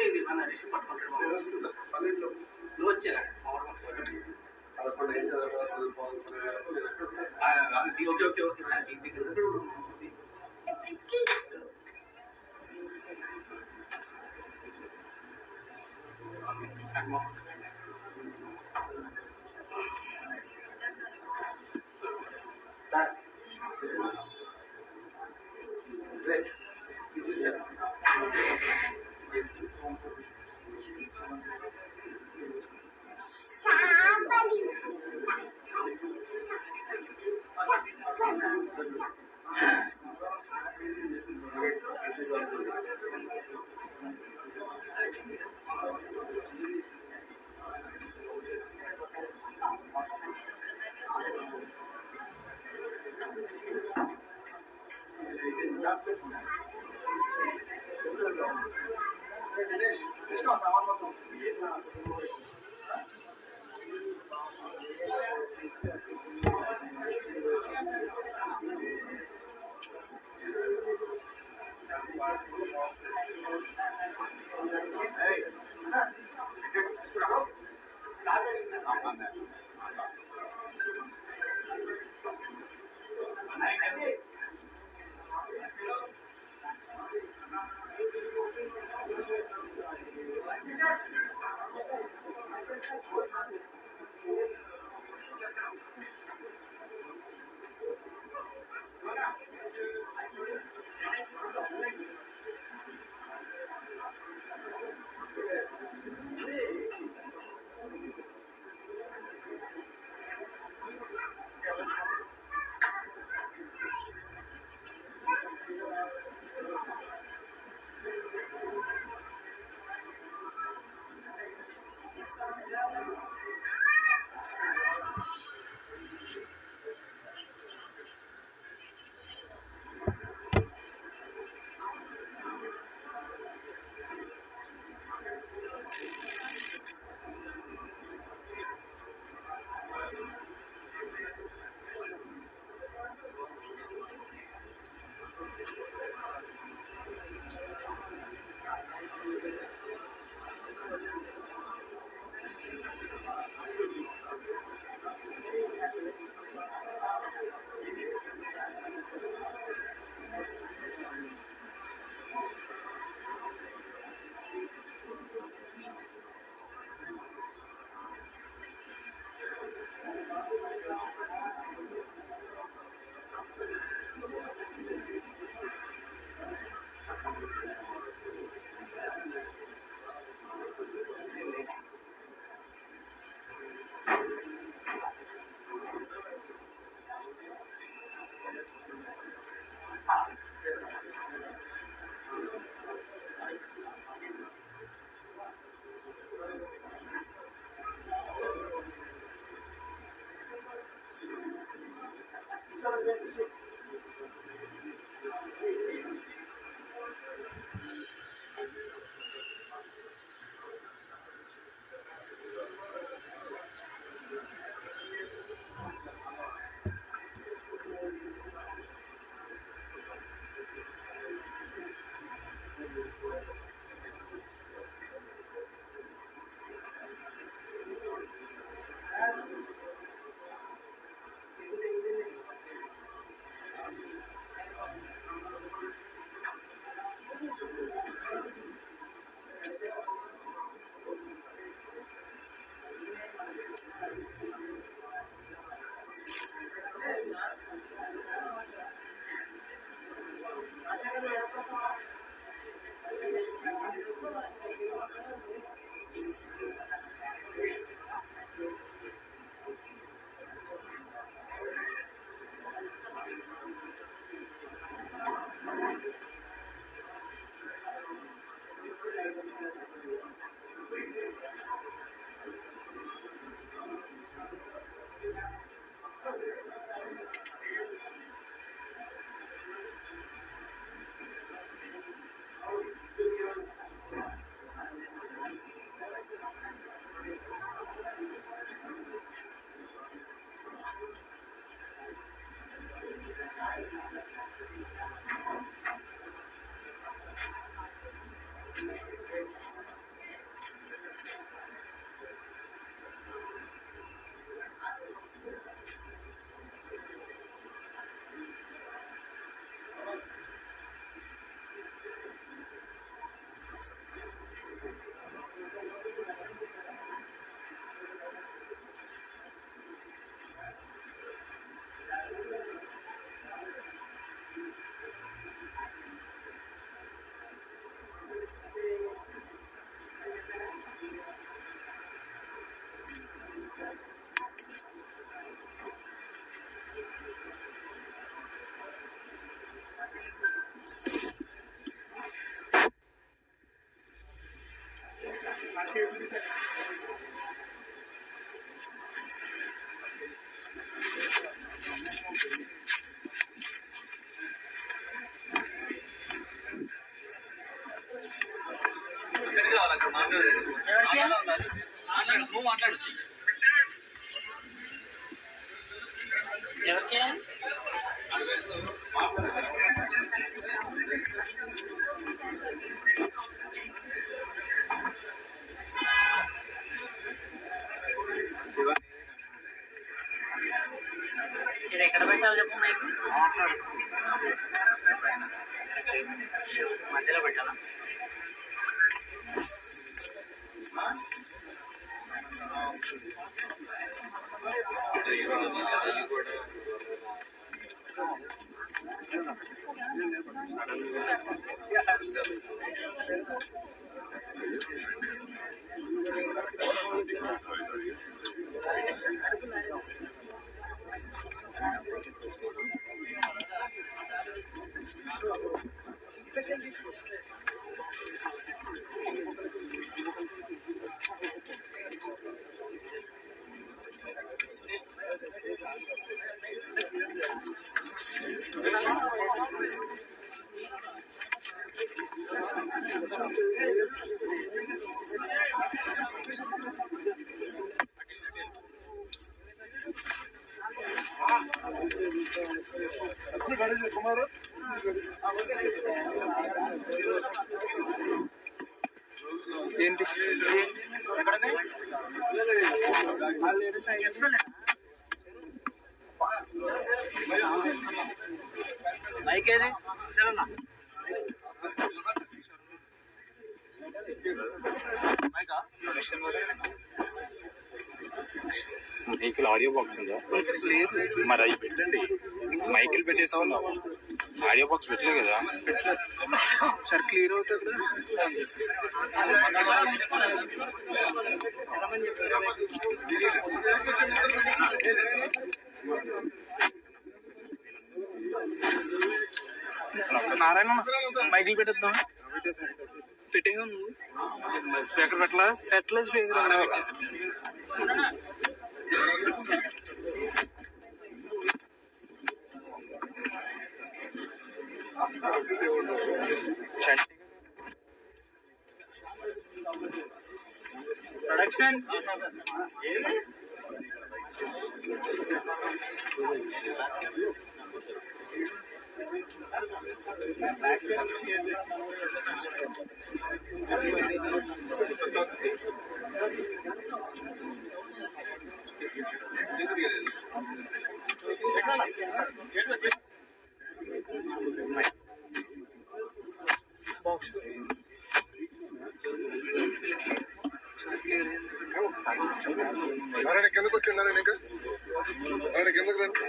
ఇది మన రిషి పట్టుకుంటాడు నువ్వు వచ్చేలా ఓకే ఓకే ఓకే మాట్లాడు. ఎవరికి ఇది ఎక్కడ పెట్టాలి చెప్పు మైక్ మధ్యలో పెట్టాలా ఏంటి మైక్ ఏది మైకిల్ ఆడియో బాక్స్ ఉందా? మరి అవి పెట్టండి. మైకిల్ పెట్టేసుకుందాం. ఆడియో బాక్స్ పెట్టలేదు కదా? పెట్టలేదు సార్. క్లియర్ అవుతుంది. నారాయణ మైకిల్ పెట్టేద్దాం. పెట్టేగా నువ్వు స్పీకర్ పెట్టలేదు స్పీకర్ ప్రొడక్షన్ బాక్స్ నారాయణ కిందకు వచ్చి నారాయణ ఇంకా నారాయణ కిందకు రండి.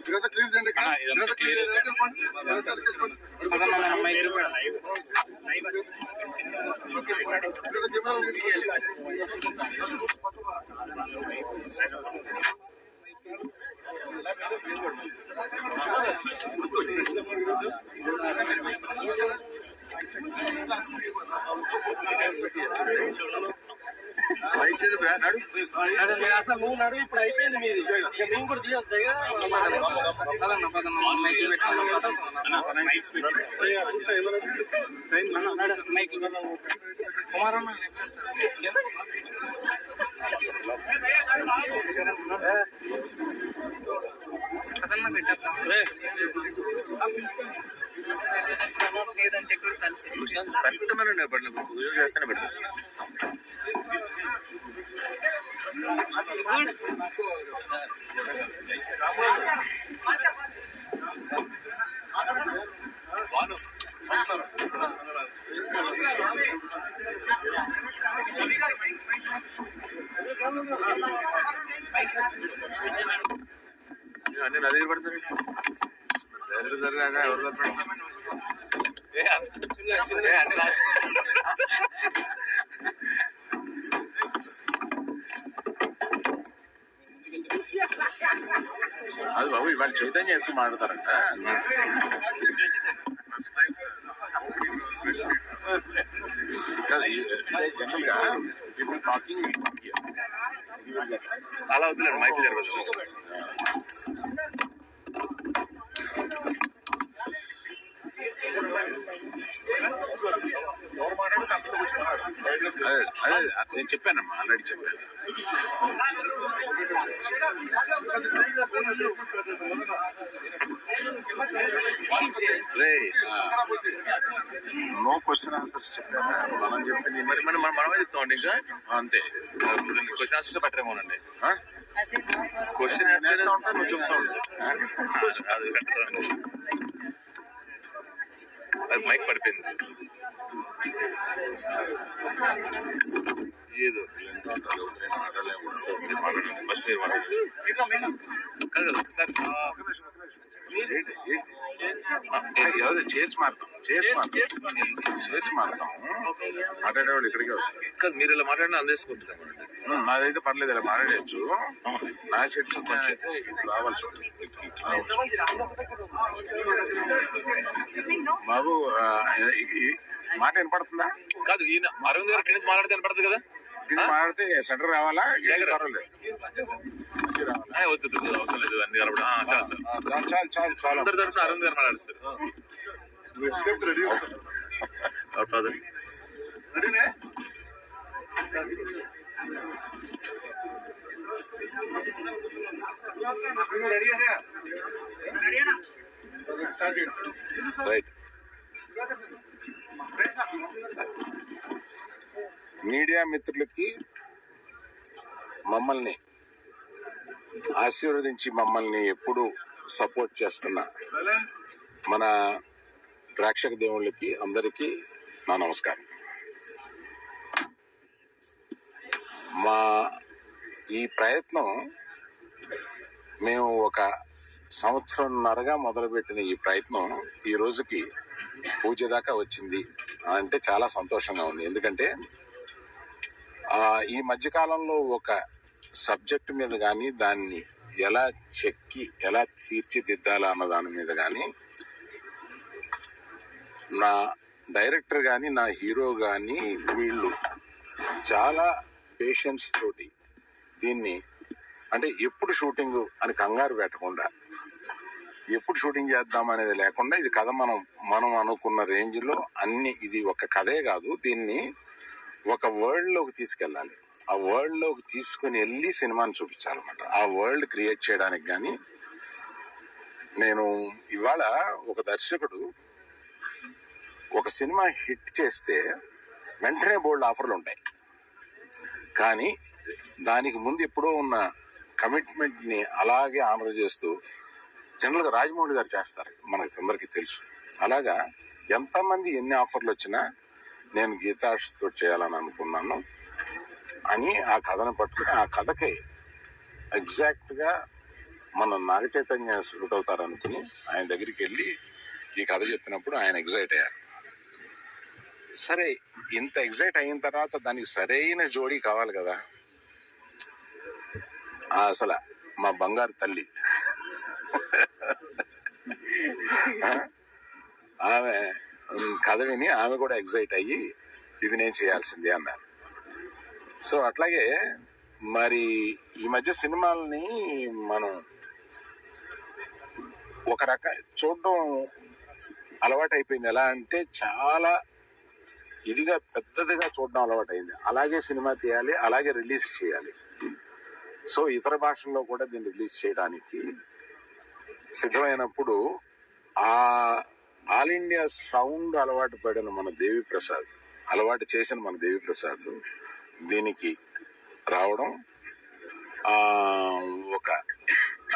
ఇదంతా క్లియర్ చేయండి. ఇదంతా క్లియర్ మైకిల్ అసలు నువ్వు నడు. ఇప్పుడు అయిపోయింది మీది. మేము కూడా తీయొద్దాయి. మైకిల్ పెట్టాను. మైకిల్ కుమార్ అన్న కదన్నా పెట్టేద్దాం. లేదంటే ఎక్కడ పెట్టమని పెట్టలేదు. చేస్తేనే పెట్టలేదు. అన్ని నా దగ్గర పడతారు. దగ్గర జరిగాక ఎవరు పెడతారు? అది బాబు ఇవాళ చైతన్య ఎక్కువ మాట్లాడతారంట. జనరల్ గా పీపుల్ టాకింగ్ అలా వద్దులేండి. మైక్ జరగదు. అదే నేను చెప్పానమ్మా, ఆల్రెడీ చెప్పాను. నో క్వశ్చన్ ఆన్సర్స్ చెప్పారా మనం చెప్పింది మరి మనమే చెప్తామండి ఇంకా అంతే. Question answers పెట్టరేమోనండి. క్వశ్చన్ చేస్తా ఉంటా నువ్వు చెప్తా ఉంటా. అది మైక్ పడిపోయింది ఏదో. మాట్లాడండి ఫస్ట్ మీరు మాట్లాడండి. కాదు ఒకసారి చైర్స్ మారుతాం మాట్లాడేవాళ్ళు ఇక్కడికే వస్తారు. కాదు మీరు ఇలా మాట్లాడినా అందేసుకుంటున్నామండి. నాదైతే పర్లేదు ఇలా మాట్లాడచ్చు. నా షెడ్స్ కొంచెం రావాల్సి ఉంటుంది. బాబు ఈ మాట వినపడుతుందా? కాదు ఈయన అరవింద్ గారు ఇక్కడి నుంచి మాట్లాడితే వినపడుతుంది కదా. మాట్లాడితే సెంటర్ రావాలా? పర్వాలేదు వద్దు అవసరం లేదు అన్ని కలపడం. చాలు అందరి తరఫున అరవింద్ గారు మాట్లాడుస్తారు. రెడీ ఫాదర్ రెడీనే రైట్. మీడియా మిత్రులకి మమ్మల్ని ఆశీర్వదించి మమ్మల్ని ఎప్పుడు సపోర్ట్ చేస్తున్న మన ప్రేక్షక దేవుళ్ళకి అందరికీ నా నమస్కారం. మా ఈ ప్రయత్నం మేము ఒక సంవత్సరంన్నరగా మొదలుపెట్టిన ఈ ప్రయత్నం ఈ రోజుకి పూజ దాకా వచ్చింది అంటే చాలా సంతోషంగా ఉంది. ఎందుకంటే ఈ మధ్యకాలంలో ఒక సబ్జెక్ట్ మీద కానీ దాన్ని ఎలా చెక్కి ఎలా తీర్చిదిద్దాలా అన్న దాని మీద కానీ నా డైరెక్టర్ కానీ నా హీరో కానీ వీళ్ళు చాలా పేషెన్స్ తోటి దీన్ని అంటే ఎప్పుడు షూటింగ్ అని కంగారు పెట్టకుండా ఎప్పుడు షూటింగ్ చేద్దాం అనేది లేకుండా ఇది కథ మనం అనుకున్న రేంజ్లో అన్ని ఇది ఒక కథే కాదు, దీన్ని ఒక వరల్డ్లోకి తీసుకెళ్ళాలి. ఆ వరల్డ్లోకి తీసుకుని వెళ్ళి సినిమాని చూపించాలన్నమాట. ఆ వరల్డ్ క్రియేట్ చేయడానికి కానీ నేను ఇవాళ ఒక దర్శకుడు ఒక సినిమా హిట్ చేస్తే వెంటనే బోల్డ్ ఆఫర్లు ఉంటాయి, కానీ దానికి ముందు ఎప్పుడో ఉన్న కమిట్మెంట్ని అలాగే ఆనర్ చేస్తూ జనరల్గా రాజమౌళి గారు చేస్తారు, మనకు అందరికీ తెలుసు. అలాగా ఎంతమంది ఎన్ని ఆఫర్లు వచ్చినా నేను గీతాష్తో చేయాలని అనుకున్నాను అని ఆ కథను పట్టుకుని ఆ కథకి ఎగ్జాక్ట్గా మన నాగ చైతన్య సూట్ అవుతారు అనుకుని ఆయన దగ్గరికి వెళ్ళి ఈ కథ చెప్పినప్పుడు ఆయన ఎగ్జైట్ అయ్యారు. సరే, ఇంత ఎగ్జైట్ అయిన తర్వాత దానికి సరైన జోడీ కావాలి కదా. అసలు మా బంగారు తల్లి ఆమె కథ విని ఆమె కూడా ఎగ్జైట్ అయ్యి ఇది నేను చేయాల్సిందే అన్నారు. సో అట్లాగే మరి ఈ మధ్య సినిమాలని మనం ఒక చూడడం అలవాటు అయిపోయింది. ఎలా అంటే చాలా ఇదిగా పెద్దదిగా చూడడం అలవాటు అయింది. అలాగే సినిమా తీయాలి, అలాగే రిలీజ్ చేయాలి. సో ఇతర భాషల్లో కూడా దీన్ని రిలీజ్ చేయడానికి సిద్ధమైనప్పుడు ఆ ఆల్ ఇండియా సౌండ్ అలవాటు పడిన మన దేవిప్రసాద్, అలవాటు చేసిన మన దేవిప్రసాద్ దీనికి రావడం, ఒక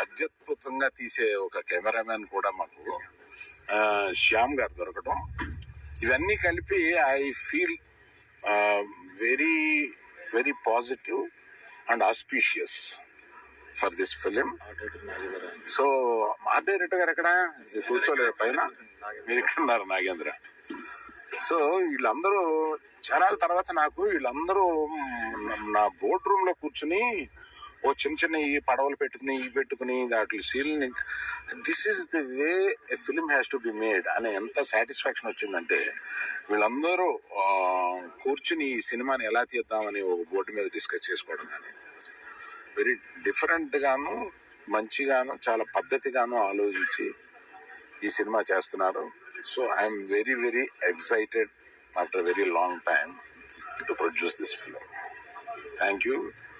అత్యద్భుతంగా తీసే ఒక కెమెరామెన్ కూడా మాకు శ్యామ్ గారు దొరకడం, ఇవన్నీ కలిపి I feel very very positive and auspicious for this film. So మా డైరెక్టర్ గారు ఎక్కడ కూర్చోలేదు పైన, మీరు ఇక్కడ ఉన్నారు నాగేంద్ర. సో వీళ్ళందరూ చాలా తర్వాత నాకు వీళ్ళందరూ నా బోర్డ్ రూమ్ లో కూర్చుని ఓ చిన్న చిన్న ఈ పడవలు పెట్టుకుని దాంట్లో సీల్ని this is the way a film has to be made అనే ఎంత సాటిస్ఫాక్షన్ వచ్చిందంటే వీళ్ళందరూ కూర్చుని ఈ సినిమాని ఎలా తీద్దామని ఒక బోర్డు మీద డిస్కస్ చేసుకోవడం కానీ వెరీ డిఫరెంట్ గాను మంచిగాను చాలా పద్ధతిగాను ఆలోచించి ఈ సినిమా చేస్తున్నారు. So I'm very very excited after very long time to produce this film. Thank you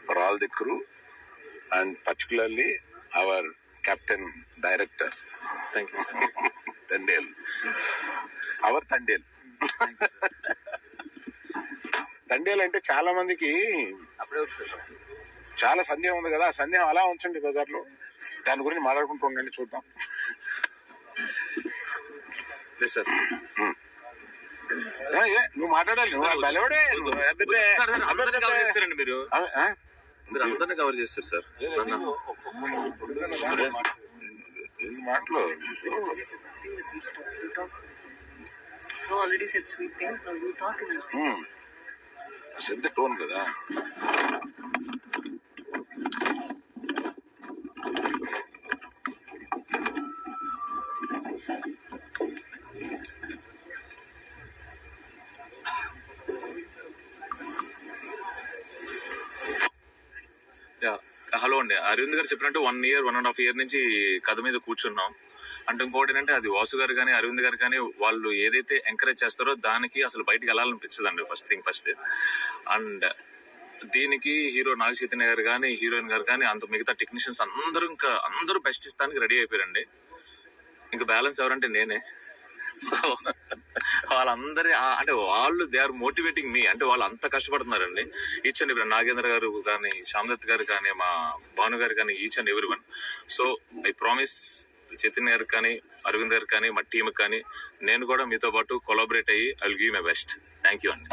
for all the crew and particularly our captain director thank you Thandel, our Thandel. Thandel అంటే చాలా మందికి చాలా సందేహం ఉంది కదా, ఆ సందేహం అలా ఉంచండి బజార్లో, దాని గురించి మాట్లాడుకుంటూ ఉండండి, చూద్దాం. సార్ నువ్వు మాట్లాడాలి, నువ్వు బలవడే, అందరినీ కవర్ చేస్తారండి మీరు, మీరు అందరినీ కవర్ చేస్తారు సార్. మాటలు So already said sweet things. Now you talk in set tone కదా. హలో అండి, అరవింద్ గారు చెప్పినట్టు 1 year 1.5 year నుంచి కథ మీద కూర్చున్నాం. అంటే ఇంకోటి ఏంటంటే అది వాసు గారు కానీ అరవింద్ గారు కానీ వాళ్ళు ఏదైతే ఎంకరేజ్ చేస్తారో దానికి అసలు బయటికి వెళ్ళాలనిపించదండి ఫస్ట్. అండ్ దీనికి హీరో నాగ చైతన్య గారు కానీ హీరోయిన్ గారు కానీ అంత మిగతా టెక్నీషియన్స్ అందరూ బెస్ట్ ఇస్తానికి రెడీ అయిపోయారండి. ఇంకా బ్యాలెన్స్ ఎవరంటే నేనే. సో వాళ్ళందరి అంటే వాళ్ళు దే ఆర్ మోటివేటింగ్ మీ, అంటే వాళ్ళు అంత కష్టపడుతున్నారండి. ఈచ్ అండ్ ఎవరి నాగేంద్ర గారు కానీ శ్యామదత్ గారు కానీ మా భాను గారు కానీ ఈచ్ అండ్ ఎవరి one. So I promise Chaitanya గారికి కానీ అరవింద్ గారికి కానీ మా టీంకి కానీ నేను కూడా మీతో పాటు కొలాబరేట్ అయ్యి I will give my best. Thank you అండి.